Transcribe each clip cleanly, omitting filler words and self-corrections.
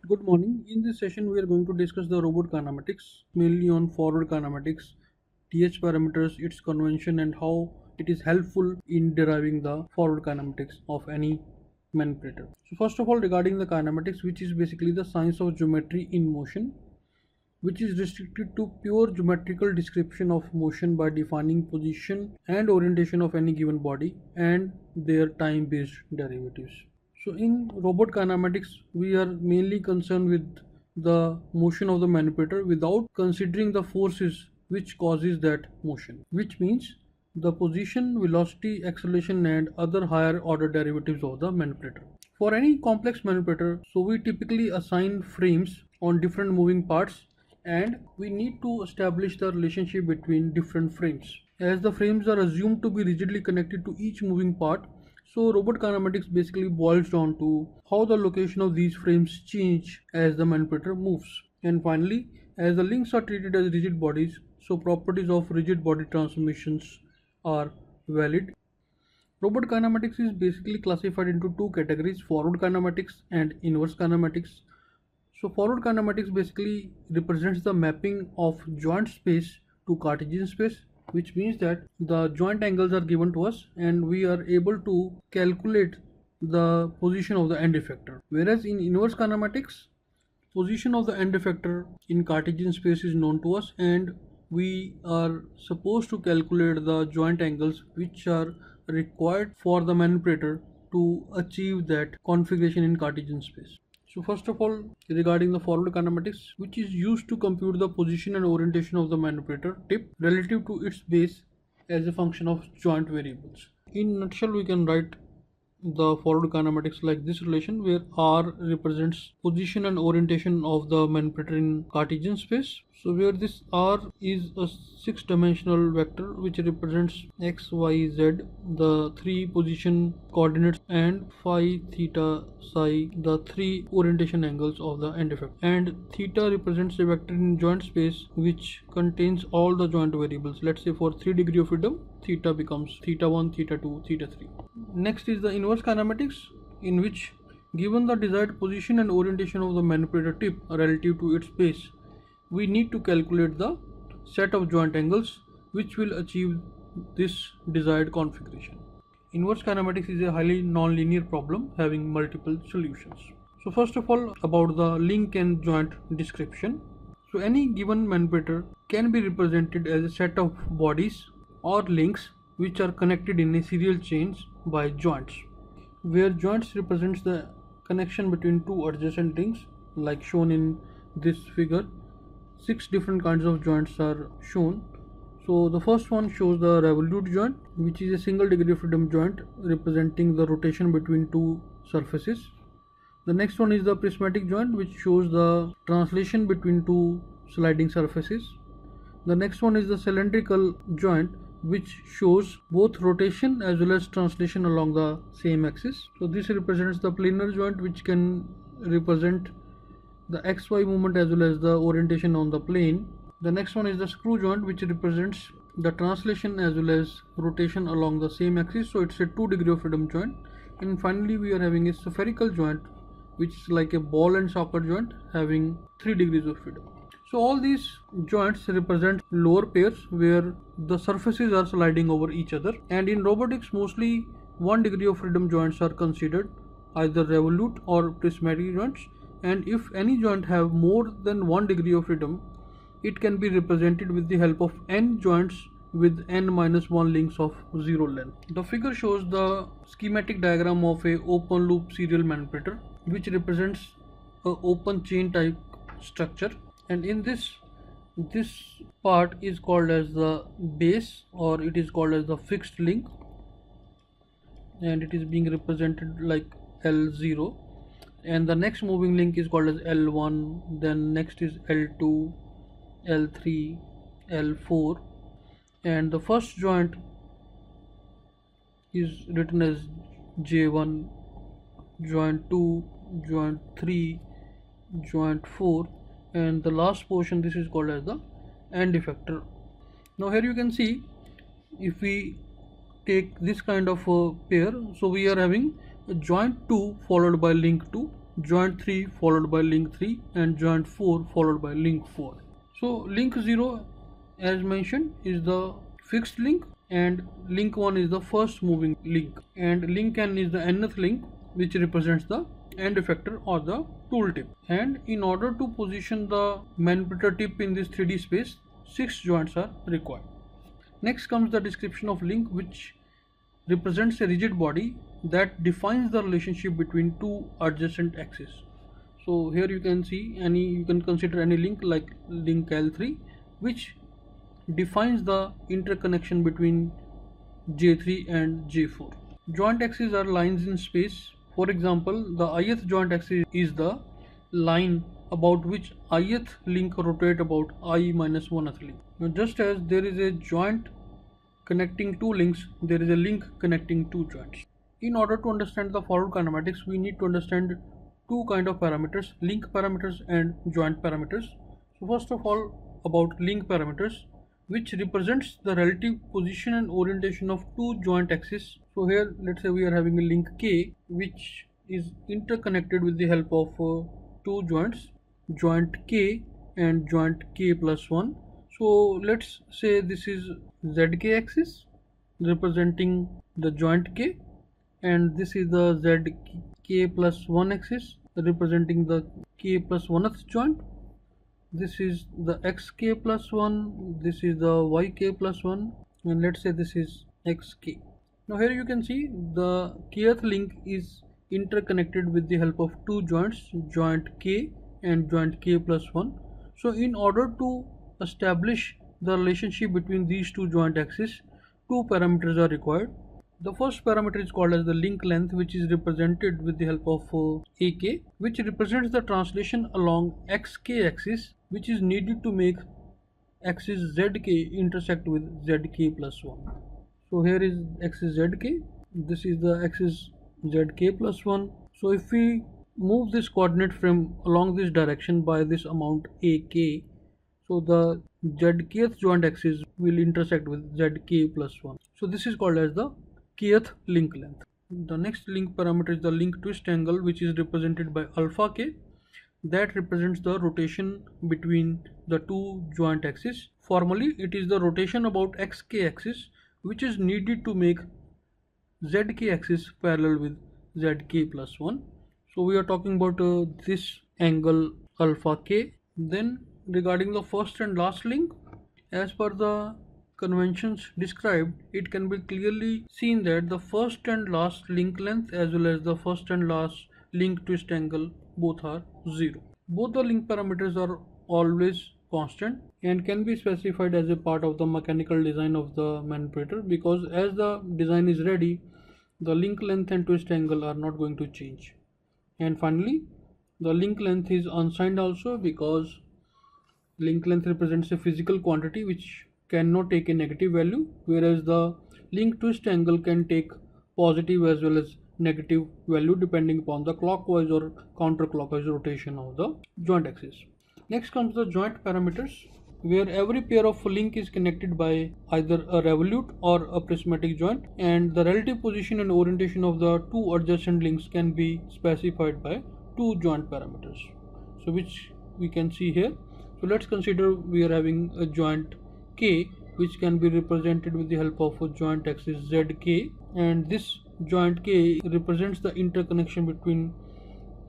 Good morning. In this session, we are going to discuss the robot kinematics, mainly on forward kinematics, TH parameters, its convention, and how it is helpful in deriving the forward kinematics of any manipulator. So, first of all, regarding the kinematics, which is basically the science of geometry in motion, which is restricted to pure geometrical description of motion by defining position and orientation of any given body and their time-based derivatives. So in robot kinematics, we are mainly concerned with the motion of the manipulator without considering the forces which causes that motion, which means the position, velocity, acceleration and other higher order derivatives of the manipulator. For any complex manipulator, so we typically assign frames on different moving parts and we need to establish the relationship between different frames. As the frames are assumed to be rigidly connected to each moving part, so robot kinematics basically boils down to how the location of these frames change as the manipulator moves. And finally, as the links are treated as rigid bodies, so properties of rigid body transformations are valid. Robot kinematics is basically classified into two categories: forward kinematics and inverse kinematics. So forward kinematics basically represents the mapping of joint space to Cartesian space, which means that the joint angles are given to us and we are able to calculate the position of the end effector. Whereas in inverse kinematics, position of the end effector in Cartesian space is known to us and we are supposed to calculate the joint angles which are required for the manipulator to achieve that configuration in Cartesian space. So first of all, regarding the forward kinematics, which is used to compute the position and orientation of the manipulator tip relative to its base as a function of joint variables. In a nutshell, we can write the forward kinematics like this relation, where R represents position and orientation of the manipulator in Cartesian space. So where this R is a six-dimensional vector which represents x, y, z, the three position coordinates, and phi, theta, psi, the three orientation angles of the end effector. And theta represents a vector in joint space which contains all the joint variables. Let's say for 3 degree of freedom, theta becomes theta 1, theta 2, theta 3. Next is the inverse kinematics, in which given the desired position and orientation of the manipulator tip relative to its base, we need to calculate the set of joint angles which will achieve this desired configuration. Inverse kinematics is a highly nonlinear problem having multiple solutions. So first of all, about the link and joint description. So any given manipulator can be represented as a set of bodies or links which are connected in a serial chains by joints, where joints represents the connection between two adjacent links like shown in this figure. 6 different kinds of joints are shown. So the first one shows the revolute joint, which is a single degree of freedom joint representing the rotation between two surfaces. The next one is the prismatic joint, which shows the translation between two sliding surfaces. The next one is the cylindrical joint, which shows both rotation as well as translation along the same axis. So this represents the planar joint, which can represent the xy movement as well as the orientation on the plane. The next one is the screw joint, which represents the translation as well as rotation along the same axis, so it's a 2 degree of freedom joint. And finally we are having a spherical joint, which is like a ball and socket joint having 3 degrees of freedom. So all these joints represent lower pairs where the surfaces are sliding over each other, and in robotics mostly 1 degree of freedom joints are considered, either revolute or prismatic joints, and if any joint have more than 1 degree of freedom, it can be represented with the help of n joints with n minus 1 links of 0 length. The figure shows the schematic diagram of a open loop serial manipulator, which represents a open chain type structure, and in this part is called as the base, or it is called as the fixed link, and it is being represented like L0, and the next moving link is called as L1, then next is L2, L3, L4, and the first joint is written as J1, joint 2, joint 3, joint 4, and the last portion, this is called as the end effector. Now here you can see, if we take this kind of a pair, so we are having joint 2 followed by link 2, joint 3 followed by link 3, and joint 4 followed by link 4. So link 0, as mentioned, is the fixed link, and link 1 is the first moving link, and link n is the nth link, which represents the end effector or the tooltip. And in order to position the manipulator tip in this 3D space, 6 joints are required. Next comes the description of link, which represents a rigid body that defines the relationship between two adjacent axes. So here you can see you can consider any link like link L3, which defines the interconnection between J3 and J4. Joint axes are lines in space. For example, the ith joint axis is the line about which ith link rotate about I minus 1th link. Now, just as there is a joint connecting two links, there is a link connecting two joints. In order to understand the forward kinematics, we need to understand two kind of parameters, link parameters and joint parameters. So first of all, about link parameters, which represents the relative position and orientation of two joint axes. So here, let's say we are having a link K, which is interconnected with the help of two joints, joint K and joint K plus 1. So let's say this is ZK axis representing the joint K, and this is the ZK plus 1 axis representing the K plus 1th joint. This is the XK plus 1, this is the YK plus 1, and let's say this is XK. Now here you can see the kth link is interconnected with the help of two joints, joint K and joint K plus 1. So in order to establish the relationship between these two joint axes, two parameters are required. The first parameter is called as the link length, which is represented with the help of AK, which represents the translation along XK axis, which is needed to make axis ZK intersect with ZK plus 1. So here is axis ZK, this is the axis ZK plus 1. So if we move this coordinate frame along this direction by this amount AK, so the ZKth joint axis will intersect with ZK plus 1. So this is called as the kth link length. The next link parameter is the link twist angle, which is represented by alpha K. That represents the rotation between the two joint axes. Formally, it is the rotation about XK axis, which is needed to make ZK axis parallel with ZK plus 1. So we are talking about this angle alpha K. Then regarding the first and last link, as per the conventions described, it can be clearly seen that the first and last link length as well as the first and last link twist angle both are 0. Both the link parameters are always constant and can be specified as a part of the mechanical design of the manipulator, because as the design is ready, the link length and twist angle are not going to change. And finally, the link length is unsigned also, because link length represents a physical quantity which cannot take a negative value, whereas the link twist angle can take positive as well as negative value depending upon the clockwise or counterclockwise rotation of the joint axis. Next comes the joint parameters, where every pair of link is connected by either a revolute or a prismatic joint, and the relative position and orientation of the two adjacent links can be specified by two joint parameters, so which we can see here. So let's consider we are having a joint K, which can be represented with the help of a joint axis ZK, and this joint K represents the interconnection between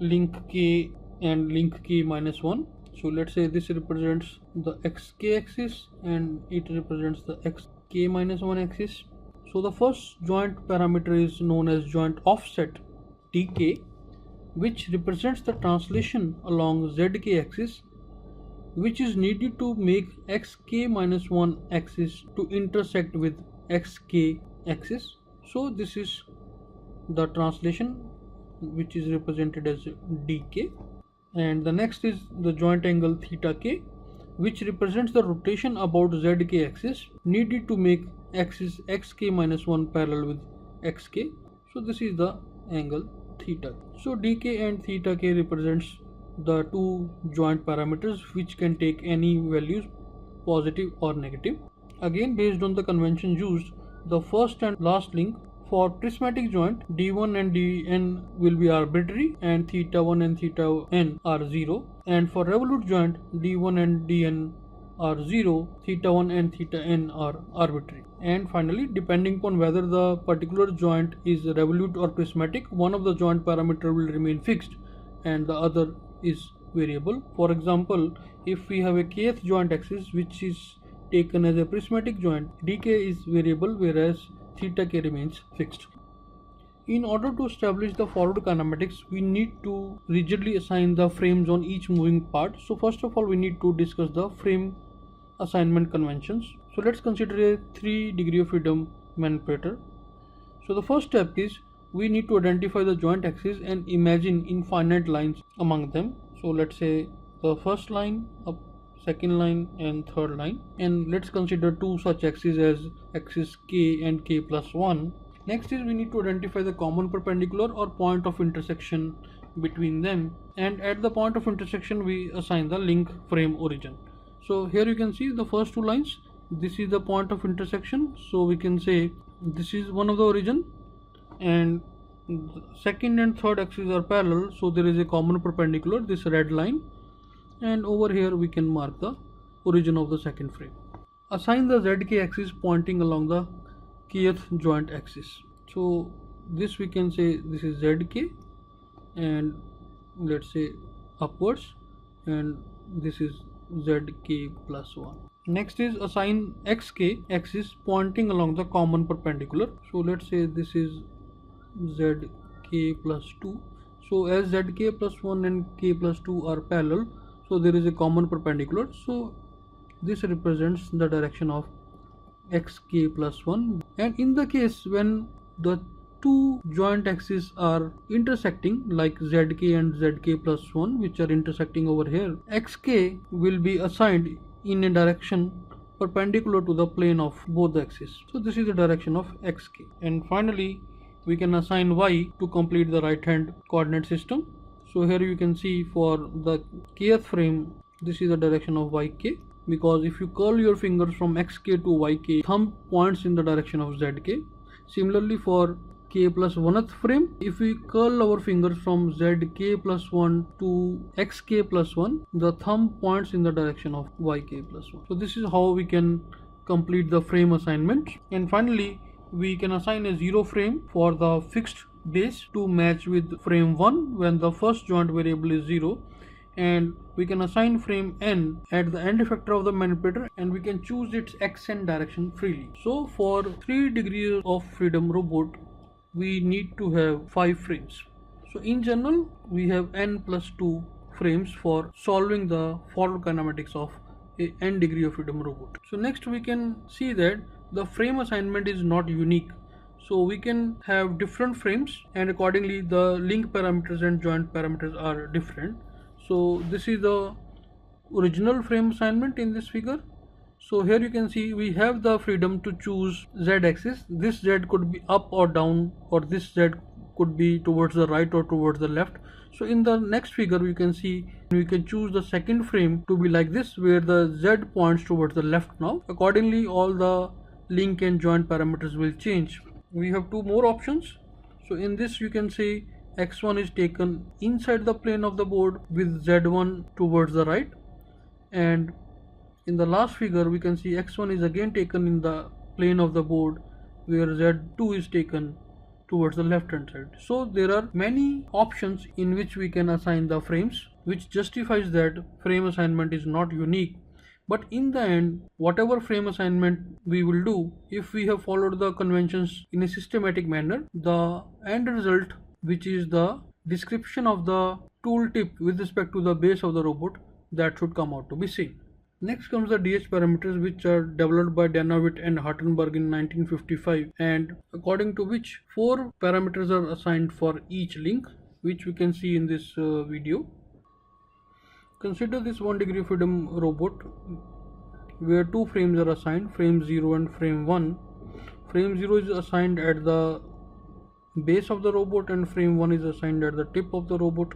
link K and link K minus 1. So let's say this represents the XK axis and it represents the XK minus 1 axis. So the first joint parameter is known as joint offset TK, which represents the translation along ZK axis, which is needed to make XK minus 1 axis to intersect with XK axis. So this is the translation, which is represented as DK. And the next is the joint angle theta K, which represents the rotation about ZK axis needed to make axis XK minus 1 parallel with XK. So this is the angle theta. So DK and theta K represents the two joint parameters which can take any values, positive or negative. Again, based on the convention used, the first and last link For prismatic joint, d1 and dn will be arbitrary and theta 1 and theta n are 0, and for revolute joint, d1 and dn are 0, theta 1 and theta n are arbitrary. And finally, depending upon whether the particular joint is revolute or prismatic, one of the joint parameter will remain fixed and the other is variable. For example, if we have a kth joint axis which is taken as a prismatic joint, dk is variable whereas theta k remains fixed. In order to establish the forward kinematics, we need to rigidly assign the frames on each moving part. So first of all, we need to discuss the frame assignment conventions. So let's consider a 3 degree of freedom manipulator. So the first step is we need to identify the joint axis and imagine infinite lines among them. So let's say the first line, second line and third line, and let's consider two such axes as axis k and k plus 1. Next is we need to identify the common perpendicular or point of intersection between them, and at the point of intersection we assign the link frame origin. So here you can see the first two lines, this is the point of intersection, so we can say this is one of the origin, and the second and third axes are parallel, so there is a common perpendicular, this red line, and over here we can mark the origin of the second frame. Assign the zk axis pointing along the kth joint axis. So this we can say this is zk, and let's say upwards, and this is zk plus 1. Next is assign xk axis pointing along the common perpendicular. So let's say this is zk plus 2. So as zk plus 1 and k plus 2 are parallel, so there is a common perpendicular, so this represents the direction of xk plus 1. And in the case when the two joint axes are intersecting, like zk and zk plus 1, which are intersecting over here, xk will be assigned in a direction perpendicular to the plane of both the axes. So this is the direction of xk. And finally, we can assign y to complete the right hand coordinate system. So here you can see for the kth frame, this is the direction of yk, because if you curl your fingers from xk to yk, thumb points in the direction of zk. Similarly for k plus 1th frame, if we curl our fingers from zk plus 1 to xk plus 1, the thumb points in the direction of yk plus 1. So this is how we can complete the frame assignment. And finally, we can assign a 0 frame for the fixed base to match with frame 1 when the first joint variable is 0, and we can assign frame n at the end effector of the manipulator, and we can choose its x and direction freely. So for 3 degrees of freedom robot, we need to have 5 frames. So in general, we have n plus 2 frames for solving the forward kinematics of a n degree of freedom robot. So next we can see that the frame assignment is not unique. So we can have different frames, and accordingly the link parameters and joint parameters are different. So this is the original frame assignment in this figure. So here you can see we have the freedom to choose z axis. This z could be up or down, or this z could be towards the right or towards the left. So in the next figure we can see we can choose the second frame to be like this, where the z points towards the left now. Accordingly, all the link and joint parameters will change. We have two more options. So in this you can say x1 is taken inside the plane of the board with z1 towards the right, and in the last figure we can see x1 is again taken in the plane of the board where z2 is taken towards the left hand side. So there are many options in which we can assign the frames, which justifies that frame assignment is not unique. But in the end, whatever frame assignment we will do, if we have followed the conventions in a systematic manner, the end result, which is the description of the tooltip with respect to the base of the robot, that should come out to be seen. Next comes the DH parameters, which are developed by Danawitt and Hartenberg in 1955, and according to which 4 parameters are assigned for each link, which we can see in this video. Consider this 1 degree freedom robot where 2 frames are assigned, frame 0 and frame 1. Frame 0 is assigned at the base of the robot and frame 1 is assigned at the tip of the robot,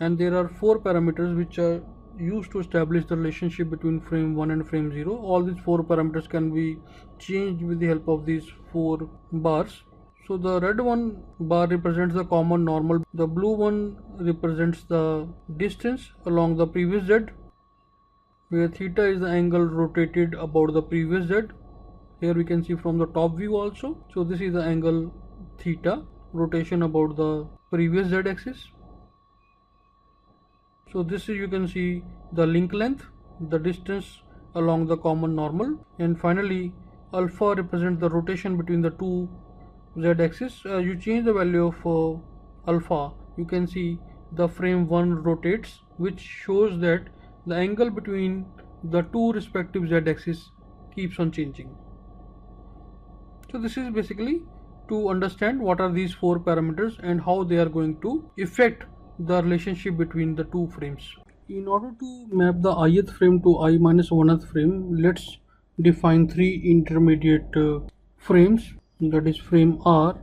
and there are 4 parameters which are used to establish the relationship between frame 1 and frame 0. All these 4 parameters can be changed with the help of these 4 bars. So the red one bar represents the common normal, the blue one represents the distance along the previous z, where theta is the angle rotated about the previous z. Here we can see from the top view also. So this is the angle theta, rotation about the previous z axis. So this is, you can see the link length, the distance along the common normal, and finally alpha represents the rotation between the two z axis. As you change the value of alpha, you can see the frame 1 rotates, which shows that the angle between the two respective z axis keeps on changing. So this is basically to understand what are these four parameters and how they are going to affect the relationship between the two frames. In order to map the ith frame to I minus 1th frame, let's define three intermediate frames, that is frame R,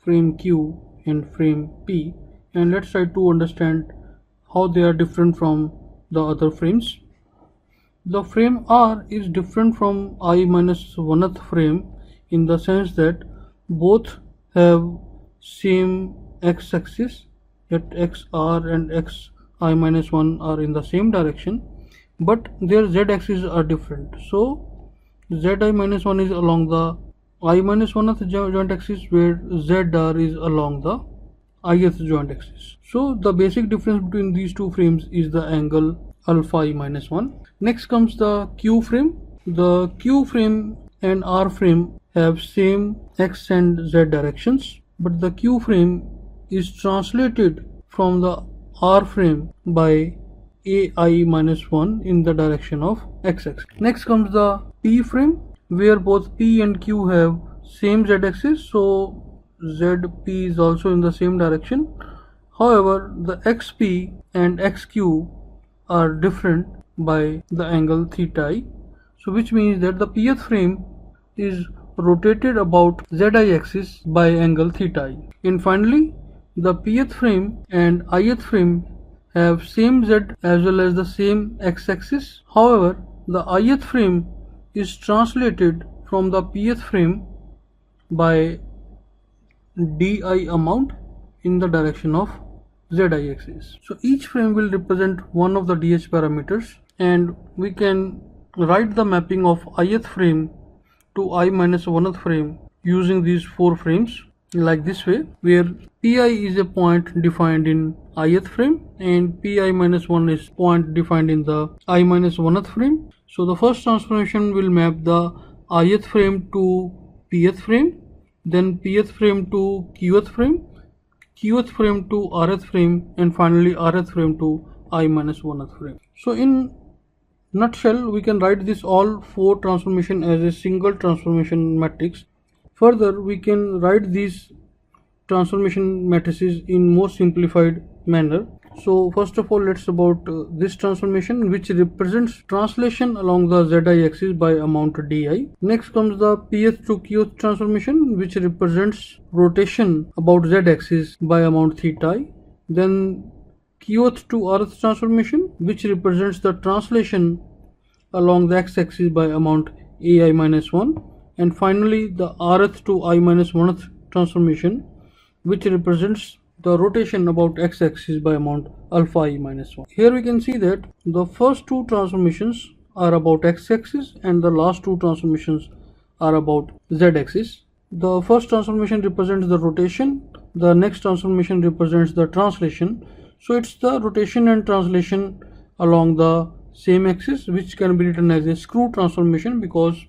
frame Q and frame P, and let's try to understand how they are different from the other frames. The frame R is different from I minus 1th frame in the sense that both have same x-axis, that xr and xi minus 1 are in the same direction, but their z-axis are different. So zi minus 1 is along the I minus 1th joint axis, where zr is along the ith joint axis. So the basic difference between these two frames is the angle alpha I minus 1. Next comes the Q frame. The Q frame and R frame have same x and z directions, but the Q frame is translated from the R frame by ai minus 1 in the direction of x-axis. Next comes the P frame, where both P and Q have same z-axis, so zp is also in the same direction. However, the xp and xq are different by the angle theta I, so which means that the pth frame is rotated about zi axis by angle theta I. And finally, the pth frame and ith frame have same z as well as the same x-axis. However, the ith frame is translated from the pth frame by di amount in the direction of zi axis. So each frame will represent one of the dh parameters, and we can write the mapping of ith frame to I minus 1th frame using these four frames like this way, where pi is a point defined in ith frame and pi minus 1 is point defined in the I minus 1th frame. So the first transformation will map the ith frame to pth frame, then pth frame to qth frame, qth frame to rth frame, and finally rth frame to I minus 1th frame. So in nutshell, we can write this all four transformation as a single transformation matrix. Further, we can write these transformation matrices in more simplified manner. So first of all, let's about this transformation, which represents translation along the zi axis by amount di. Next comes the pth to qth transformation, which represents rotation about z axis by amount theta I. Then qth to rth transformation, which represents the translation along the x-axis by amount ai minus 1. And finally, the rth to I minus 1th transformation, which represents the rotation about x-axis by amount alpha I minus 1. Here we can see that the first two transformations are about x-axis and the last two transformations are about z-axis. The first transformation represents the rotation, the next transformation represents the translation. So it's the rotation and translation along the same axis, which can be written as a screw transformation, because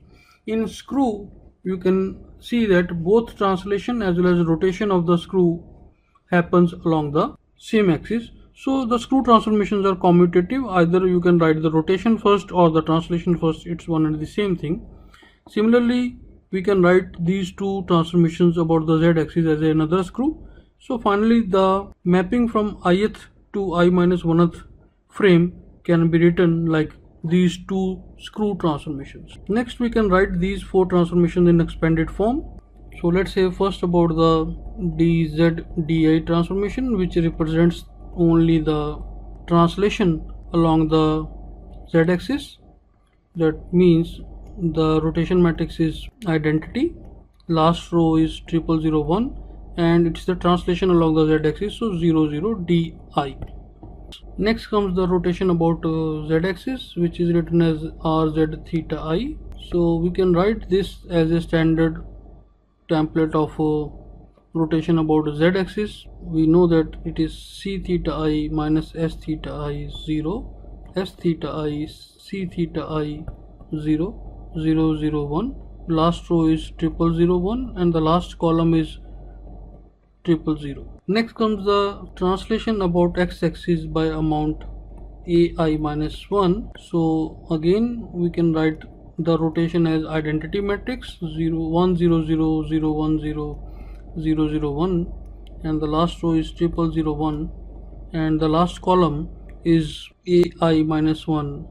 in screw you can see that both translation as well as rotation of the screw happens along the same axis. So the screw transformations are commutative, either you can write the rotation first or the translation first, it's one and the same thing. Similarly, we can write these two transformations about the z axis as another screw. So finally, the mapping from ith to I minus 1th frame can be written like these two screw transformations. Next, we can write these four transformations in expanded form. So let's say first about the dz di transformation, which represents only the translation along the z axis. That means the rotation matrix is identity last row is 0001, and it's the translation along the z-axis, so 00 di. Next comes the rotation about z-axis, which is written as rz theta I. So we can write this as a standard template of rotation about z-axis. We know that it is c theta I minus s theta I 0, s theta I, c theta I 0, 0, 0, 1. Last row is 0001 and the last column is 000. Next comes the translation about x-axis by amount ai minus 1. So again we can write the rotation as identity matrix 0 1 0 0 0 1 0 0 0 1, and the last row is 0001 and the last column is ai minus 1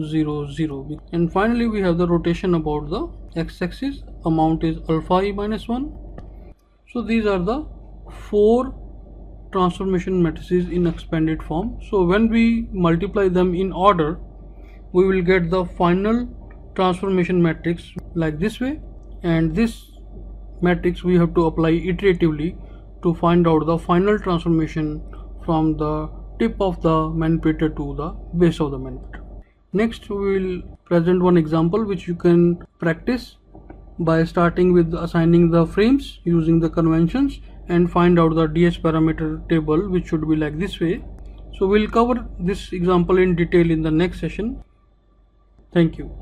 0 0. And finally we have the rotation about the x-axis, amount is alpha I minus 1. So these are the 4 transformation matrices in expanded form. So when we multiply them in order, we will get the final transformation matrix like this way, and this matrix we have to apply iteratively to find out the final transformation from the tip of the manipulator to the base of the manipulator. Next we will present one example which you can practice by starting with assigning the frames using the conventions and find out the DH parameter table, which should be like this way. So we'll cover this example in detail in the next session. Thank you.